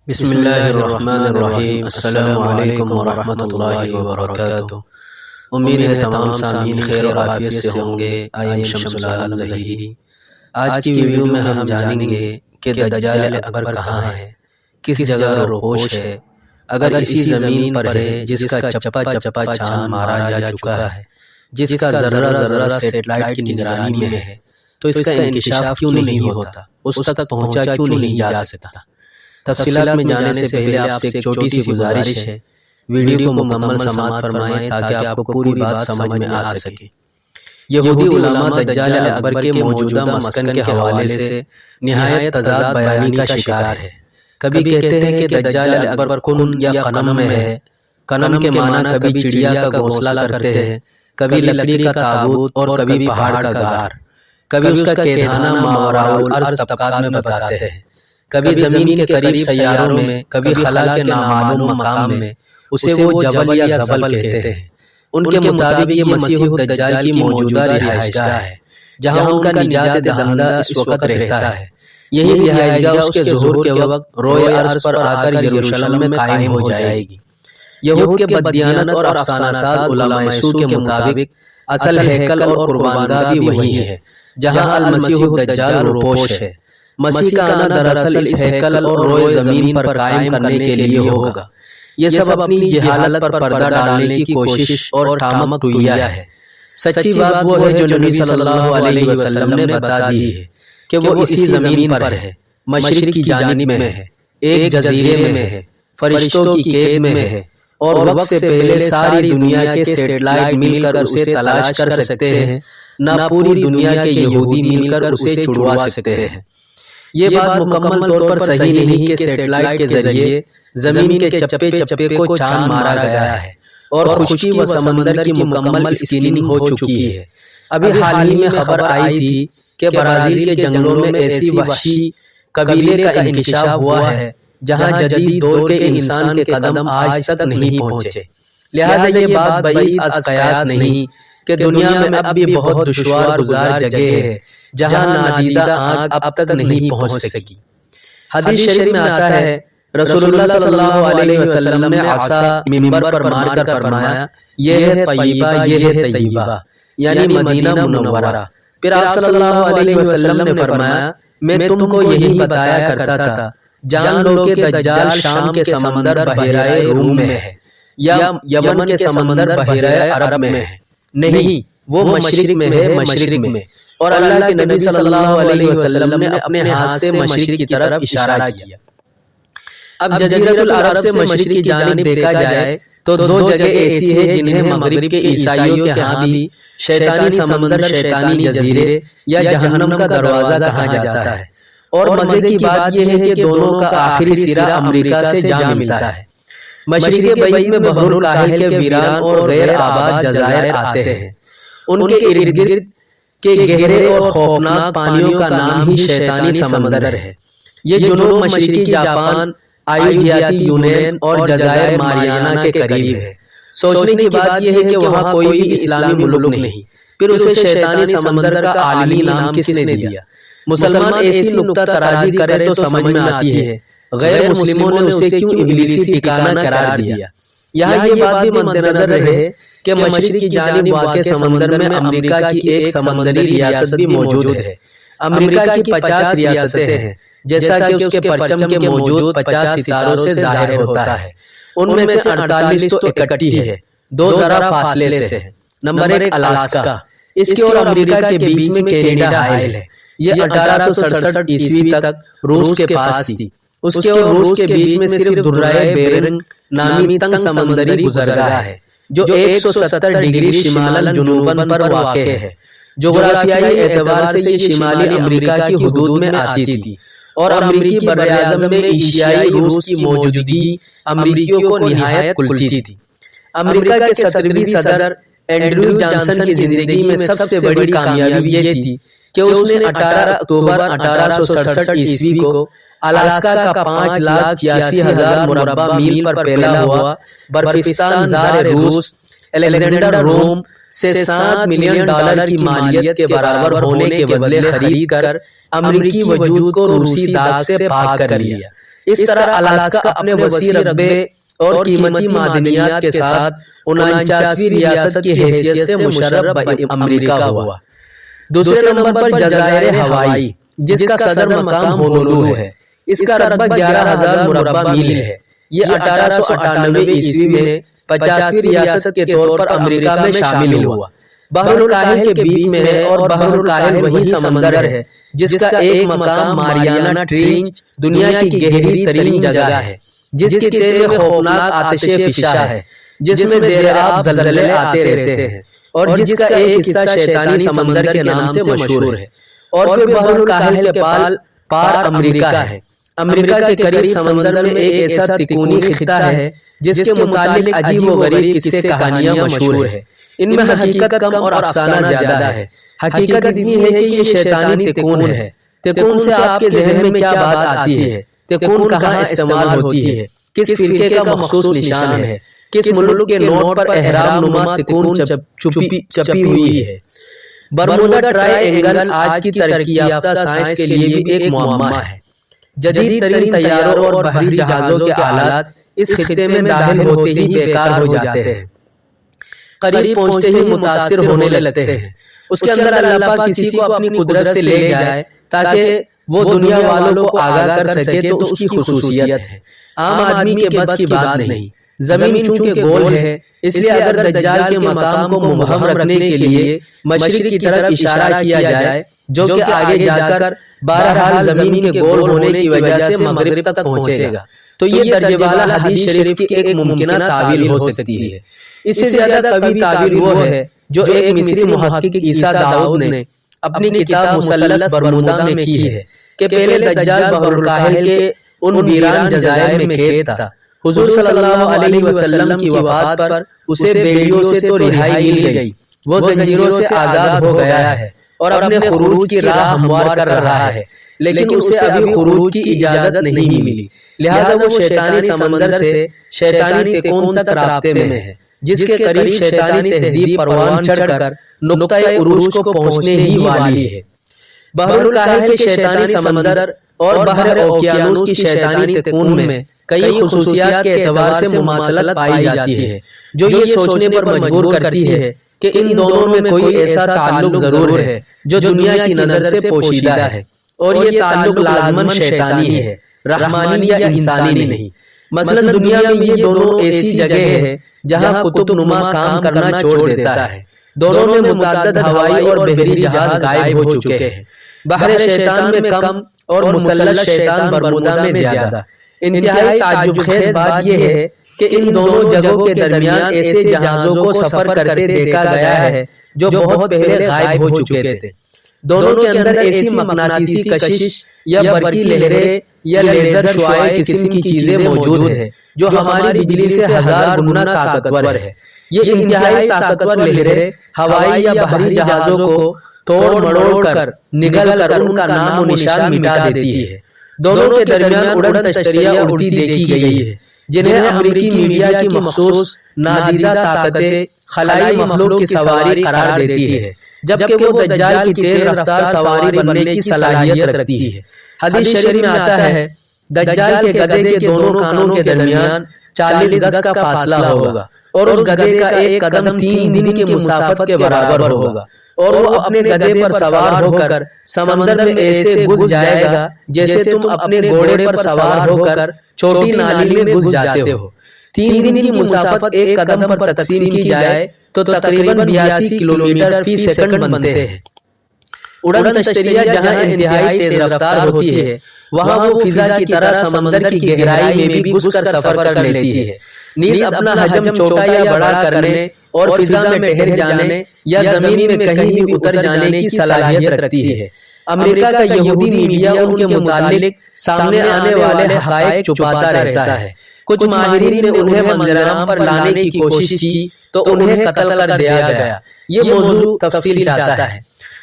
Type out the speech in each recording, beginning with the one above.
بسم اللہ الرحمن الرحیم۔ السلام علیکم ورحمتہ اللہ وبرکاتہ۔ امید ہے تمام سامعین خیر و عافیت سے ہوں گے۔ آئیے شمس العالم ظہیری، آج کی ویڈیو میں ہم جانیں گے کہ دجال اکبر کہاں ہے، کس جگہ روپوش ہے، اگر اسی زمین پر ہے جس کا چپا چپا چاند مارا جا چکا ہے، جس کا ذرہ ذرہ سیٹلائٹ کی نگرانی میں ہے، تو اس کا انکشاف کیوں نہیں ہوتا، اس تک پہنچا کیوں نہیں جا سکتا۔ تفصیلات میں جانے سے پہلے آپ سے ایک چھوٹی سی گزارش ہے، ویڈیو کو مکمل سماعت فرمائیں تاکہ آپ کو پوری بات سمجھ میں آ سکے۔ یہودی علماء دجال اکبر کے موجودہ مسکن کے حوالے سے نہایت تضاد بیانی کا شکار ہے۔ کبھی کہتے ہیں کہ دجال اکبر کن یا قنم میں ہے، قنم کے معنی کبھی چڑیا کا گھونسلہ کرتے ہیں، کبھی لکڑی کا تابوت اور کبھی پہاڑ کا غار، کبھی اس کا کیدھانہ ماوراء الارض طبقات میں بتاتے ہیں، کبھی زمین کے قریب سیاروں میں، کبھی خلا کے نامعلوم مقام میں، اسے وہ جبل یا زبل کہتے ہیں۔ ان کے مطابق یہ مسیح الدجال کی موجودہ رہائش گاہ ہے، جہاں ان کا نجات دہندہ اس وقت رہتا ہے۔ یہی رہائش گاہ اس کے ظہور کے وقت روئے ارض پر آ کر یروشلم میں قائم ہو جائے گی۔ یہود کے بددیانت اور افسانہ ساز علماء سو کے مطابق اصل ہیکل اور قربانگاہ بھی وہی ہے جہاں المسیح الدجال روپوش ہے۔ مسیح کا آنا دراصل اس ہیکل اور روئے زمین پر قائم کرنے کے لیے ہوگا۔ یہ سب اپنی جہالت پر پردہ ڈالنے کی کوشش اور ٹھامک ٹوئیا ہے۔ سچی بات وہ ہے جو نبی صلی اللہ علیہ وسلم نے بتا دی ہے کہ وہ اسی زمین پر ہے، مشرق کی جانب میں ہے، ایک جزیرے میں ہے، فرشتوں کی قید میں ہے، اور وقت سے پہلے ساری دنیا کے سیٹلائٹ مل کر اسے تلاش کر سکتے ہیں، نہ پوری دنیا کے یہودی مل کر اسے چھڑوا سکتے ہیں۔ یہ بات مکمل طور پر صحیح نہیں کہ سیٹلائٹ کے ذریعے زمین کے چپے چپے کو چاند مارا گیا ہے اور خشکی و سمندر کی مکمل اسکیننگ ہو چکی ہے۔ ابھی حال ہی میں خبر آئی تھی کہ برازیل کے جنگلوں میں ایسی وحشی قبیلے کا انکشاف ہوا ہے جہاں جدید دور کے انسان کے قدم آج تک نہیں پہنچے۔ لہٰذا یہ بات بعید از قیاس نہیں کہ دنیا میں اب بھی بہت دشوار گزار جگہ ہے جہاں نادیدہ آنکھ اب تک نہیں پہنچ سکی۔ حدیث شریف میں آتا ہے، رسول اللہ صلی اللہ علیہ وسلم نے عصا منبر پر مار کر فرمایا، یہ ہے طیبہ، یہ ہے طیبہ، یعنی مدینہ منورہ۔ پھر آپ صلی اللہ علیہ وسلم نے فرمایا، میں تم کو یہی بتایا کرتا تھا، جان لو کہ دجال شام کے سمندر بحیرہ روم میں ہے، یا یمن کے سمندر بحیرہ عرب میں ہے، نہیں، وہ مشرق میں ہے، مشرق میں۔ اور اللہ کے نبی صلی اللہ علیہ وسلم نے اپنے ہاتھ سے مشرق کی طرف اشارہ کیا۔ اب جزیرۃ العرب سے مشرق کی جانب دیکھا جائے تو دو جگہ ایسی ہیں جنہیں مغرب کے عیسائیوں کے ہاں بھی شیطانی سمندر، شیطانی جزیرے یا جہنم کا دروازہ کہا جاتا ہے۔ اور مزے کی بات یہ ہے کہ دونوں کا آخری سرا امریکہ سے جا ملتا ہے۔ مشرق بعید میں بحر الکاہل کے ویران اور غیر آباد جزائر آتے ہیں، ان کے ارد گرد کے گہرے اور خوفناک پانیوں کا نام ہی شیطانی سمندر ہے۔ یہ جنوب مشرقی جاپان، آئیوجیاتی یونین اور جزائر ماریانا کے قریب ہے۔ سوچنے کی بات یہ ہے کہ وہاں کوئی بھی اسلامی ملک نہیں، پھر اسے شیطانی سمندر کا عالمی نام کس نے دیا؟ مسلمان ایسی نکتہ ترازی کرے تو سمجھ میں آتی ہے، غیر مسلموں نے اسے کیوں ابلیسی ٹھکانہ قرار دیا؟ یہاں یہ بات بھی مد نظر رہے کہ مشرق کی جانب واقع سمندر میں امریکہ کی ایک سمندری ریاست بھی موجود ہے۔ امریکہ کی 50 ریاستیں ہیں، جیسا کہ اس کے پرچم کے موجود 50 ستاروں سے ظاہر ہوتا ہے۔ ان میں سے 48 تو اکٹھی ہے، 2 ذرا فاصلے سے ہیں۔ نمبر 1 الاسکا، اس کے اور امریکہ کے بیچ میں کینیڈا حائل ہے۔ یہ 1867 عیسوی تک روس کے پاس تھی۔ اس کے اور روس کے بیچ میں صرف دریائے بیرنگ نامی تنگ سمندری گزرگاہ ہے جو 170 ڈگری شمال جنوباً پر واقع ہے۔ جغرافیائی اعتبار سے یہ شمالی امریکہ کی حدود میں آتی تھی، اور امریکی براعظم میں ایشیائی روس کی موجودگی امریکیوں کو نہایت کلتی تھی۔ امریکہ کے 17ویں صدر اینڈریو جانسن کی زندگی میں سب سے بڑی کامیابی یہ تھی کہ اس نے 18 اکتوبر 1867 عیسوی کو الاسکا کا 5,86,000 مربع میل پر پھیلا ہوا برفستان زار روس الیگزینڈر روم سے $7 ملین کی مالیت کے برابر ہونے کے بدلے خرید کر امریکی وجود کو روسی داغ سے پاک کر لیا۔ اس طرح الاسکا اپنے وسیع رقبے اور قیمتی معدنیات کے ساتھ 49ویں ریاست کی حیثیت سے مشرف امریکہ ہوا۔ دوسرے نمبر پر جزائر ہوائی، جس کا صدر مقام ہونولولو ہے، اس کا رقبہ 11,000 مربع میل ہے۔ یہ 1898 عیسوی میں 50ویں ریاست کے طور پر امریکہ میں شامل ہوا۔ بحر الکاہل کے بیچ میں ہے اور بحر الکاہل وہی سمندر ہے جس کا ایک مقام ماریانا ٹرینچ دنیا کی گہری ترین جگہ ہے، جس کی تہ میں خوفناک آتش فشاں ہے، جس میں زیر آب زلزلے آتے رہتے ہیں، اور جس کا ایک حصہ شیطانی سمندر کے نام سے مشہور ہے۔ اور پھر بحر الکاہل کے پار امریکہ ہے۔ امریکہ کے قریب سمندر میں ایک ایسا تکونی خطہ ہے جس کے متعلق عجیب و غریب قصے کہانیاں مشہور ہیں۔ ان میں حقیقت کم اور افسانہ زیادہ ہے۔ حقیقت اتنی ہے کہ یہ شیطانی تکون ہے۔ تکون سے آپ کے ذہن میں کیا بات آتی ہے؟ تکون کہاں استعمال ہوتی ہے؟ کس فرقے کا مخصوص نشان ہے؟ کس ملک کے نوٹ پر احرام نما تکون چھپی ہوئی ہے؟ برمودا ٹرائی اینگل آج کی ترقی یافتہ سائنس کے لیے بھی ایک معمہ ہے۔ جدید ترین طیاروں اور بحری جہازوں کے آلات اس خطے میں داخل ہوتے ہی بیکار ہو جاتے ہیں، قریب پہنچتے ہی متاثر ہونے لگتے ہیں۔ اس کے اندر اللہ پاک کسی کو اپنی قدرت سے لے جائے تاکہ وہ دنیا والوں کو آگاہ کر سکے تو اس کی خصوصیت ہے، عام آدمی کے بس کی بات نہیں۔ زمین چونکہ گول ہے، اس لیے اگر دجال کے مقام کو مبہم رکھنے کے لیے مشرق کی طرف اشارہ کیا جائے، جو کہ آگے جا کر بہرحال زمین کے گول ہونے کی وجہ سے مغرب تک پہنچے گا، تو یہ درجے والا حدیث شریف کی ایک ممکنہ تعویل ہو سکتی ہے۔ اس سے زیادہ قوی تعویل وہ ہے جو ایک مصری محقق عیسیٰ داؤد نے اپنی کتاب مثلث برمودا میں کی ہے کہ پہلے دجال بحر الکاہل کے ان ویران جزائر میں قید تھا۔ حضور صلی اللہ علیہ وسلم کی وفات پر اسے بیڑیوں سے تو رہائی مل گئی، وہ زنجیروں سے آزاد ہو گیا ہے اور اپنے خروج کی راہ ہموار کر رہا ہے، لیکن اسے ابھی خروج کی اجازت نہیں ملی، لہذا وہ شیطانی سمندر سے شیطانی تکون تک رابطے میں ہے، جس کے قریب شیطانی تہذیب پروان چڑھ کر نقطۂ عروج کو پہنچنے ہی والی ہے۔ بحر الکاہل کے شیطانی سمندر اور بحر اوقیانوس کی شیطانی تکون میں کئی خصوصیات کے اعتبار سے مماثلت پائی جاتی ہے، جو یہ سوچنے پر مجبور کرتی ہے کہ ان دونوں میں کوئی ایسا تعلق ضرور ہے جو دنیا کی نظر سے پوشیدہ ہے، اور یہ تعلق لازماً شیطانی ہے، رحمانی یا انسانی نہیں۔ مثلا دنیا میں یہ دونوں ایسی جگہ ہے جہاں قطب نما کام کرنا چھوڑ دیتا ہے۔ دونوں میں متعدد ہوائی اور بحری جہاز غائب ہو چکے ہیں، بحر شیطان میں کم اور مثلث شیطان برمودا میں زیادہ۔ انتہائی تعجب خیز بات یہ ہے کہ ان دونوں جگہوں کے درمیان ایسے جہازوں کو سفر کرتے دیکھا گیا ہے جو بہت پہلے غائب ہو چکے تھے۔ دونوں کے اندر ایسی مقناطیسی کشش یا برقی لہریں یا لیزر شعاع قسم کی چیزیں موجود ہیں جو ہماری بجلی سے 1000 گنا طاقتور ہے۔ یہ انتہائی طاقتور لہریں ہوائی یا بحری جہازوں کو توڑ مڑوڑ کر نگل کر ان کا نام و نشان مٹا دیتی ہے۔ دونوں کے درمیان اڑن تشتریاں اڑتی دیکھی گئی ہے، جنہیں امریکی میڈیا کی مخصوص نادیدہ طاقتیں خلائی مخلوق کی سواری قرار دیتی ہے، جبکہ وہ دجال کی تیز رفتار سواری بننے کی صلاحیت رکھتی ہے۔ حدیث شریف میں آتا ہے دجال کے گدھے کے دونوں کانوں کے درمیان 40 گز کا فاصلہ ہوگا، اور اس گدھے کا ایک قدم 3 دن کی مسافت کے برابر ہوگا، اور وہ اپنے گدھے پر سوار ہو کر سمندر میں ایسے گھس جائے گا جیسے تم اپنے گھوڑے پر سوار ہو کر چھوٹی نالی میں گھس جاتے ہو۔ 3 دن کی مسافت ایک قدم پر تقسیم کی جائے تو تقریباً 82 کلومیٹر فی سیکنڈ بنتے ہیں۔ اڑن تشتریہ جہاں انتہائی تیز رفتار ہوتی ہے، وہاں وہ فضا کی طرح سمندر کی گہرائی میں بھی گھس کر سفر کر لیتی ہے، نیز اپنا حجم چھوٹا یا بڑا کرنے اور فضا میں ٹھہر جانے یا زمین میں کہیں بھی اتر جانے کی صلاحیت رکھتی ہے۔ امریکہ کا یہودی میڈیا ان کے متعلق سامنے آنے والے حقائق چھپاتا رہتا ہے۔ کچھ ماہرین نے انہیں منظر عام پر لانے کی کوشش کی تو انہیں قتل کر دیا گیا۔ یہ موضوع تفصیل چاہتا ہے۔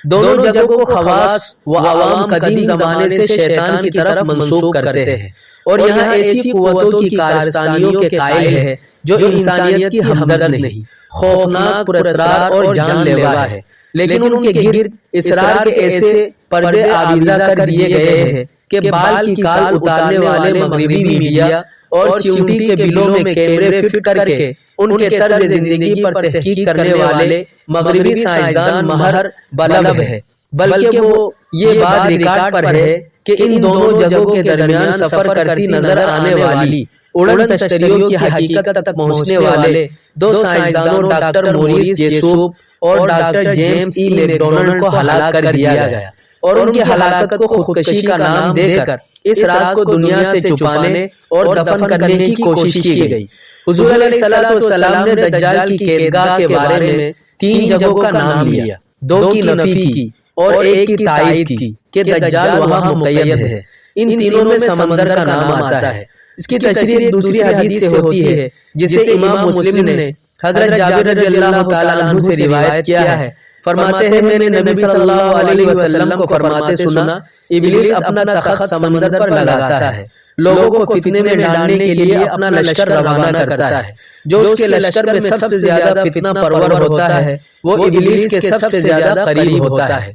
دونوں جگہوں کو خواص و عوام قدیم زمانے سے شیطان کی طرف منسوب کرتے ہیں، اور یہاں ایسی قوتوں کی کارستانیوں کے قائل ہے جو انسانیت کی ہمدرد نہیں، خوفناک، پراسرار اور جان لیوا ہے، لیکن ان کے گرد اسرار کے ایسے پردے آویزہ کر دیے گئے ہیں کہ بال کی کال اتارنے والے مغربی میڈیا اور چیونٹی کے بلوں میں کیمرے فٹ کر کے ان کے طرز زندگی پر تحقیق کرنے والے مغربی سائنسدان مہر بلب ہے، بلکہ وہ یہ بات ریکارڈ پر ہے کہ ان دونوں جگہوں کے درمیان سفر کرتی نظر آنے والی اڑن تشتریوں کی حقیقت تک پہنچنے والے دو سائنسدانوں ڈاکٹر موریس جیسوپ اور ڈاکٹر جیمز ای میکڈونلڈ کو ہلاک کر دیا گیا، اور ان کی ہلاکت کو خودکشی کا نام دے کر اس راز کو دنیا سے چھپانے اور دفن کرنے کی کوشش کی گئی۔ حضور علیہ السلام نے دجال کی قیدگاہ کے بارے میں 3 جگہوں کا نام لیا، 2 کی نفی کی اور 1 کی تائید کی کہ دجال وہاں مقید ہے۔ ان تینوں میں سمندر کا نام آتا ہے۔ اس کی تشریح ایک دوسری حدیث سے ہوتی ہے جسے امام مسلم نے حضرت جابر رضی اللہ تعالیٰ عنہ سے روایت کیا ہے۔ فرماتے ہیں میں نے نبی صلی اللہ علیہ وسلم کو فرماتے سنا، ابلیس اپنا تخت سمندر پر لگاتا ہے، لوگوں کو فتنے میں ڈالنے کے لیے اپنا لشکر روانہ کرتا ہے، جو اس کے لشکر میں سب سے زیادہ فتنہ پرور ہوتا ہے وہ ابلیس کے سب سے زیادہ قریب ہوتا ہے۔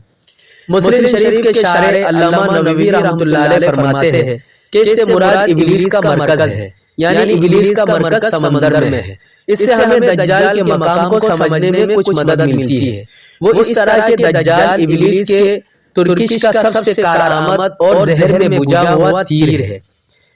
مسلم شریف کے شارح علامہ نووی رحمۃ اللہ علیہ فرماتے ہیں کہ اس سے مراد ابلیس کا مرکز ہے، یعنی ابلیس کا مرکز سمندر میں ہے۔ اس سے ہمیں دجال کے مقام کو سمجھنے میں کچھ مدد ملتی ہے۔ وہ اس طرح کے دجال ابلیس کے ترکش کا سب سے کارآمد اور زہر میں بجھا ہوا تیر ہے۔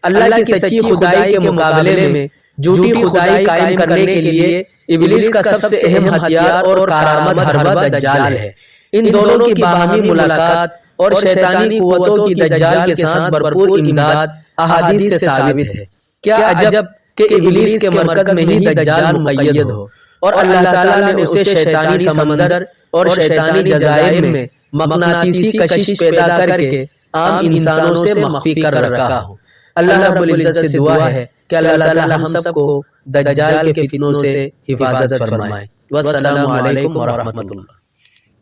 اللہ کی سچی خدائی کے مقابلے میں جھوٹی خدائی قائم کرنے کے لیے ابلیس کا سب سے اہم ہتھیار اور کارآمد حربہ دجال ہے۔ ان دونوں کی باہمی ملاقات اور شیطانی قوتوں کی دجال کے ساتھ بھرپور امداد احادیث سے ثابت ہے۔ کیا عجب کہ ابلیس کے مرکز میں ہی دجال مقید ہو، اور اللہ تعالیٰ نے اسے شیطانی سمندر اور شیطانی جزائر میں مغناطیسی کشش پیدا کر کے عام انسانوں سے مخفی کر رکھا ہو۔ اللہ رب العزت سے دعا ہے کہ اللہ تعالیٰ ہم سب کو دجال کے فتنوں سے حفاظت فرمائے۔ والسلام علیکم ورحمتہ اللہ۔